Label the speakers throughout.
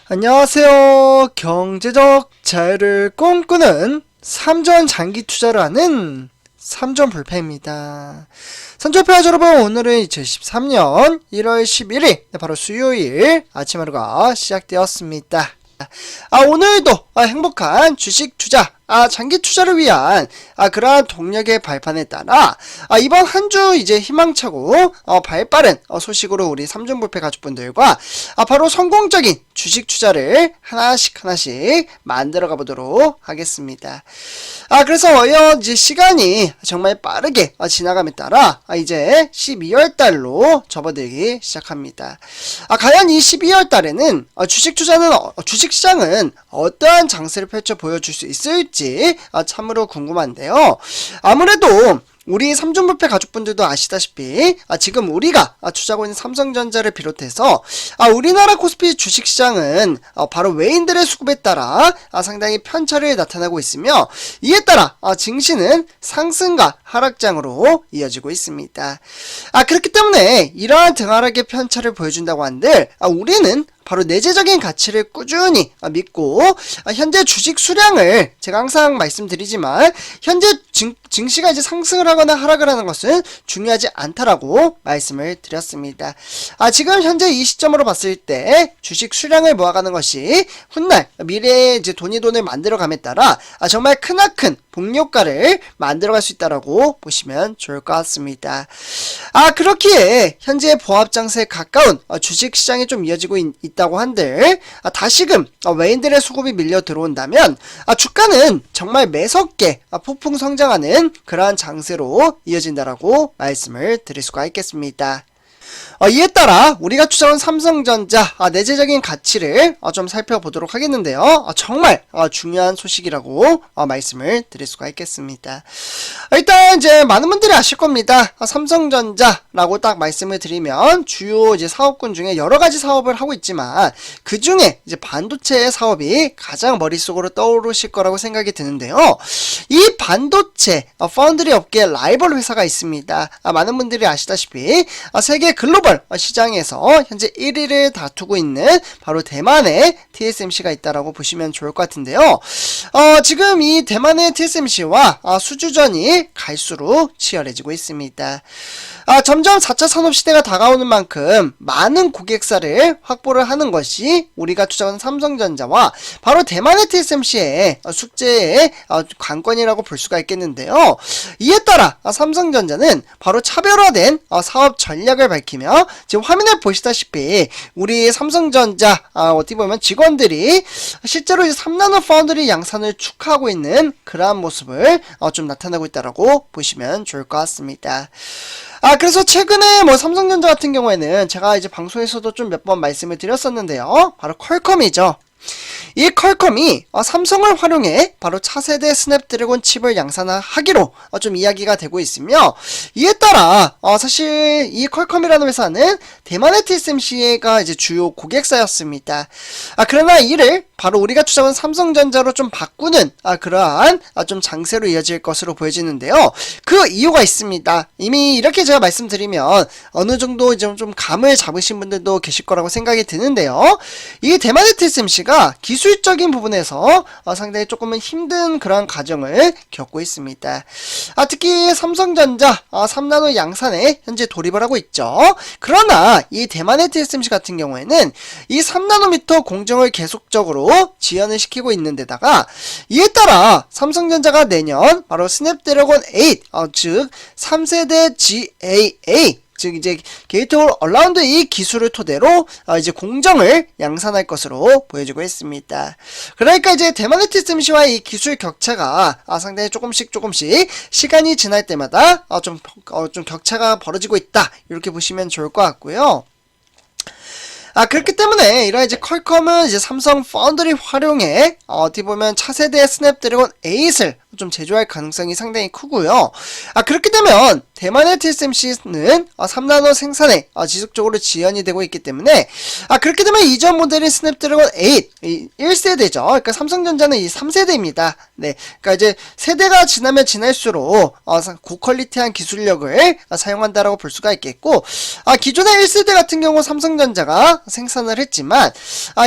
Speaker 1: 안녕하세요. 경제적 자유를 꿈꾸는 삼전 장기 투자를 하는 삼전불패입니다. 삼전불패 여러분, 오늘은 2013년 1월 11일 바로 수요일 아침 하루가 시작되었습니다. 오늘도 행복한 주식 투자, 장기 투자를 위한 그러한 동력의 발판에 따라 이번 한 주 이제 희망차고 발빠른 소식으로 우리 삼전불패 가족분들과 바로 성공적인 주식 투자를 하나씩 만들어 가보도록 하겠습니다. 그래서 이제 시간이 정말 빠르게 지나감에 따라 이제 12월 달로 접어들기 시작합니다. 과연 이 12월 달에는 주식 시장은 어떠한 장세를 펼쳐 보여줄 수 있을지 참으로 궁금한데요. 아무래도 우리 삼전불패 가족분들도 아시다시피 지금 우리가 투자하고 있는 삼성전자를 비롯해서 우리나라 코스피 주식시장은 바로 외인들의 수급에 따라 상당히 편차를 나타나고 있으며, 이에 따라 증시는 상승과 하락장으로 이어지고 있습니다. 그렇기 때문에 이러한 등하락의 편차를 보여준다고 한들 우리는 바로 내재적인 가치를 꾸준히 믿고 현재 주식 수량을 제가 항상 말씀드리지만 현재 증시가 이제 상승을 하거나 하락을 하는 것은 중요하지 않다라고 말씀을 드렸습니다. 지금 현재 이 시점으로 봤을 때 주식 수량을 모아가는 것이 훗날 미래에 이제 돈을 만들어감에 따라 정말 크나큰 복료가를 만들어갈 수 있다라고 보시면 좋을 것 같습니다. 그렇기에 현재 보합장세에 가까운 주식시장이 좀 이어지고 있다고 한들 다시금 외인들의 수급이 밀려 들어온다면 주가는 정말 매섭게 폭풍 성장하는 그러한 장세로 이어진다라고 말씀을 드릴 수가 있겠습니다. 이에 따라 우리가 투자한 삼성전자 내재적인 가치를 좀 살펴보도록 하겠는데요. 정말 중요한 소식이라고 말씀을 드릴 수가 있겠습니다. 일단 이제 많은 분들이 아실 겁니다. 삼성전자라고 딱 말씀을 드리면 주요 이제 사업군 중에 여러 가지 사업을 하고 있지만 그 중에 이제 반도체 사업이 가장 머릿속으로 떠오르실 거라고 생각이 드는데요. 이 반도체 파운드리 업계 라이벌 회사가 있습니다. 많은 분들이 아시다시피 세계 글로벌 시장에서 현재 1위를 다투고 있는 바로 대만의 TSMC가 있다라고 보시면 좋을 것 같은데요. 지금 이 대만의 TSMC와 수주전이 갈수록 치열해지고 있습니다. 점점 4차 산업시대가 다가오는 만큼 많은 고객사를 확보를 하는 것이 우리가 투자하는 삼성전자와 바로 대만의 TSMC의 숙제의 관건이라고 볼 수가 있겠는데요. 이에 따라 삼성전자는 바로 차별화된 사업 전략을 밝히며 지금 화면에 보시다시피 우리 삼성전자 어떻게 보면 직원들이 실제로 이제 3나노 파운드리 양산을 축하하고 있는 그러한 모습을 좀 나타나고 있다라고 보시면 좋을 것 같습니다. 그래서 최근에 삼성전자 같은 경우에는 제가 이제 방송에서도 좀 몇 번 말씀을 드렸었는데요. 바로 퀄컴이죠. 이 퀄컴이 삼성을 활용해 바로 차세대 스냅드래곤 칩을 양산하기로 좀 이야기가 되고 있으며, 이에 따라 사실 이 퀄컴이라는 회사는 대만의 TSMC가 이제 주요 고객사였습니다. 그러나 이를 바로 우리가 투자한 삼성전자로 좀 바꾸는 그러한 좀 장세로 이어질 것으로 보여지는데요. 그 이유가 있습니다. 이미 이렇게 제가 말씀드리면 어느 정도 이제 좀 감을 잡으신 분들도 계실 거라고 생각이 드는데요. 이 대만의 TSMC가 기술적인 부분에서 상당히 조금은 힘든 그러한 과정을 겪고 있습니다. 특히 삼성전자 3나노 양산에 현재 돌입을 하고 있죠. 그러나 이 대만의 TSMC 같은 경우에는 이 3나노미터 공정을 계속적으로 지연을 시키고 있는 데다가 이에 따라 삼성전자가 내년 바로 스냅드래곤 8 즉 3세대 GAA 즉 이제 게이트 얼라운드 이 기술을 토대로 이제 공정을 양산할 것으로 보여지고 있습니다. 그러니까 이제 대만의 TSMC와의 이 기술 격차가 상당히 조금씩 시간이 지날 때마다 좀 격차가 벌어지고 있다, 이렇게 보시면 좋을 것 같고요. 그렇기 때문에 이런 이제 퀄컴은 이제 삼성 파운드리 활용해 어떻게 보면 차세대 스냅드래곤 8을 좀 제조할 가능성이 상당히 크고요. 그렇게 되면 대만의 TSMC는 3나노 생산에 지속적으로 지연이 되고 있기 때문에 그렇게 되면 이전 모델인 스냅드래곤 8 1세대죠. 그러니까 삼성전자는 이 3세대입니다. 네, 그러니까 이제 세대가 지나면 지날수록 고퀄리티한 기술력을 사용한다라고 볼 수가 있겠고, 기존의 1세대 같은 경우 삼성전자가 생산을 했지만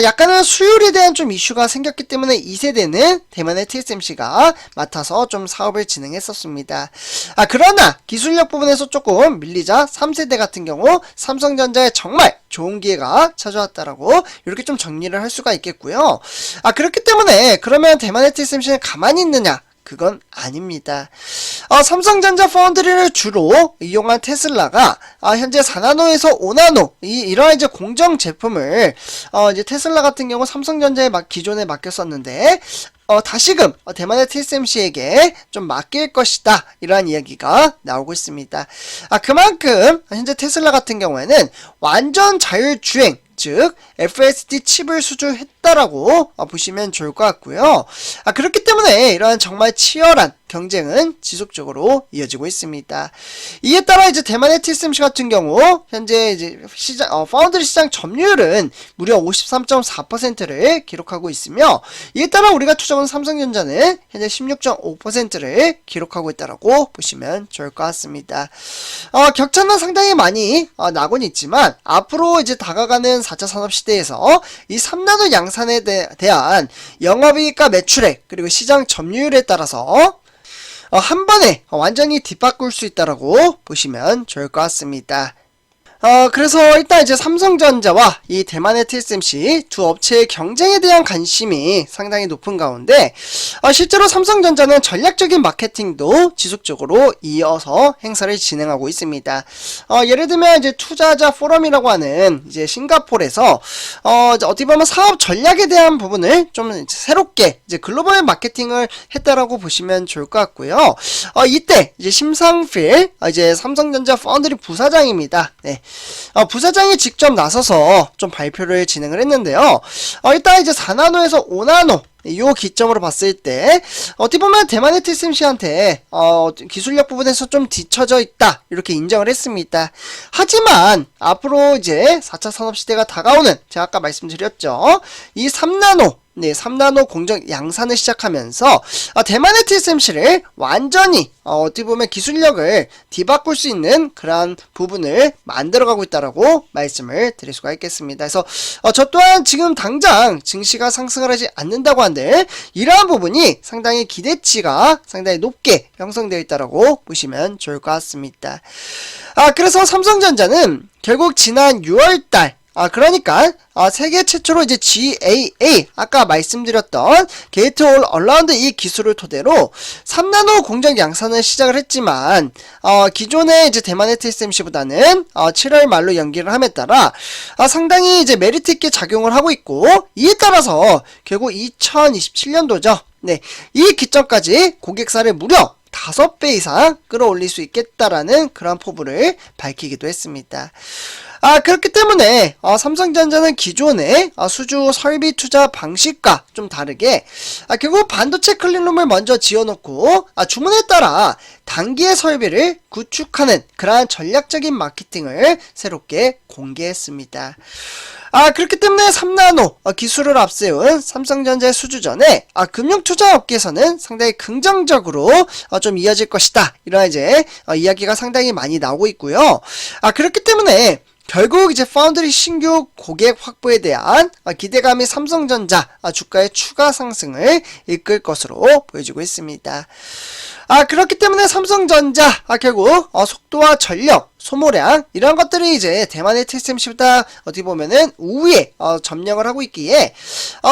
Speaker 1: 약간은 수율에 대한 좀 이슈가 생겼기 때문에 2세대는 대만의 TSMC가 맡아서 좀 사업을 진행했었습니다. 그러나 기술력 부분에서 조금 밀리자 3세대 같은 경우 삼성전자에 정말 좋은 기회가 찾아왔다라고 이렇게 좀 정리를 할 수가 있겠고요. 그렇기 때문에 그러면 대만의 TSMC는 가만히 있느냐? 그건 아닙니다. 삼성전자 파운드리를 주로 이용한 테슬라가 현재 4나노에서 5나노 이러한 이제 공정 제품을 이제 테슬라 같은 경우 삼성전자에 기존에 맡겼었는데 다시금 대만의 TSMC에게 좀 맡길 것이다, 이러한 이야기가 나오고 있습니다. 그만큼 현재 테슬라 같은 경우에는 완전 자율주행, 즉 FSD 칩을 수주했다라고 보시면 좋을 것 같고요. 그렇기 때문에 이러한 정말 치열한 경쟁은 지속적으로 이어지고 있습니다. 이에 따라 이제 대만의 TSMC 같은 경우 현재 이제 파운드리 시장 점유율은 무려 53.4%를 기록하고 있으며, 이에 따라 우리가 투자한 삼성전자는 현재 16.5%를 기록하고 있다라고 보시면 좋을 것 같습니다. 격차는 상당히 많이 나곤 있지만 앞으로 이제 다가가는 4차 산업시대에서 이 3나노 양산에 대한 영업이익과 매출액 그리고 시장 점유율에 따라서 한 번에 완전히 뒤바꿀 수 있다라고 보시면 좋을 것 같습니다. 그래서 일단 이제 삼성전자와 이 대만의 TSMC 두 업체의 경쟁에 대한 관심이 상당히 높은 가운데 실제로 삼성전자는 전략적인 마케팅도 지속적으로 이어서 행사를 진행하고 있습니다. 예를 들면 이제 투자자 포럼이라고 하는 이제 싱가포르에서 어떻게 보면 사업 전략에 대한 부분을 좀 새롭게 이제 글로벌 마케팅을 했다라고 보시면 좋을 것 같고요. 이때 이제 심상필 이제 삼성전자 파운드리 부사장입니다. 네. 부사장이 직접 나서서 좀 발표를 진행을 했는데요. 일단 이제 4나노에서 5나노 요 기점으로 봤을 때 어떻게 보면 대만의 TSMC한테 기술력 부분에서 좀 뒤처져 있다, 이렇게 인정을 했습니다. 하지만 앞으로 이제 4차 산업시대가 다가오는, 제가 아까 말씀드렸죠, 이 3나노 3나노 공정 양산을 시작하면서 대만의 TSMC를 완전히 어떻게 보면 기술력을 뒤바꿀 수 있는 그러한 부분을 만들어가고 있다라고 말씀을 드릴 수가 있겠습니다. 그래서 저 또한 지금 당장 증시가 상승을 하지 않는다고 한들 이러한 부분이 상당히 기대치가 상당히 높게 형성되어 있다라고 보시면 좋을 것 같습니다. 그래서 삼성전자는 결국 지난 6월달 그러니까 세계 최초로 이제 GAA, 아까 말씀드렸던 게이트 올 어라운드 이 기술을 토대로 3나노 공정 양산을 시작을 했지만 기존의 이제 대만의 TSMC보다는 7월 말로 연기를 함에 따라 상당히 이제 메리트 있게 작용을 하고 있고, 이에 따라서 결국 2027년도죠. 네, 이 기점까지 고객사를 무려 5배 이상 끌어올릴 수 있겠다라는 그런 포부를 밝히기도 했습니다. 그렇기 때문에 삼성전자는 기존의 수주 설비 투자 방식과 좀 다르게 결국 반도체 클린룸을 먼저 지어놓고 주문에 따라 단기의 설비를 구축하는 그러한 전략적인 마케팅을 새롭게 공개했습니다. 그렇기 때문에 3나노 기술을 앞세운 삼성전자의 수주 전에 금융투자업계에서는 상당히 긍정적으로 좀 이어질 것이다, 이런 이제 이야기가 상당히 많이 나오고 있고요. 그렇기 때문에 결국 이제 파운드리 신규 고객 확보에 대한 기대감이 삼성전자 주가의 추가 상승을 이끌 것으로 보여지고 있습니다. 그렇기 때문에 삼성전자 결국 속도와 전력, 소모량 이런 것들이 이제 대만의 TSMC보다 어떻게 보면은 우위에 점령을 하고 있기에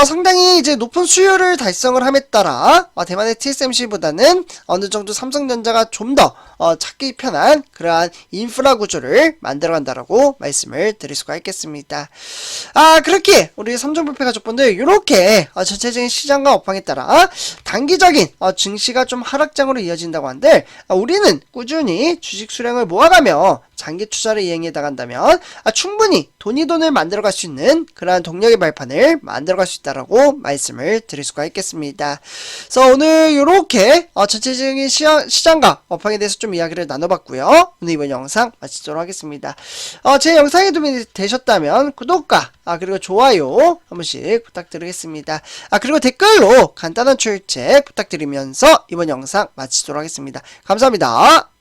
Speaker 1: 상당히 이제 높은 수요를 달성을 함에 따라 대만의 TSMC보다는 어느 정도 삼성전자가 좀 더 찾기 편한 그러한 인프라 구조를 만들어간다라고 말씀을 드릴 수가 있겠습니다. 그렇게 우리 삼성불패 가족분들 이렇게 전체적인 시장과 업황에 따라 단기적인 증시가 좀 하락장으로 이어진다고 한들 우리는 꾸준히 주식 수량을 모아가며 장기 투자를 이행해 나간다면 충분히 돈을 만들어갈 수 있는 그러한 동력의 발판을 만들어갈 수 있다라고 말씀을 드릴 수가 있겠습니다. 그래서 오늘 이렇게 전체적인 시장과 업황에 대해서 좀 이야기를 나눠봤고요. 오늘 이번 영상 마치도록 하겠습니다. 제 영상에 도움이 되셨다면 구독과 그리고 좋아요 한 번씩 부탁드리겠습니다. 그리고 댓글로 간단한 출첵 부탁드리면서 이번 영상 마치도록 하겠습니다. 감사합니다.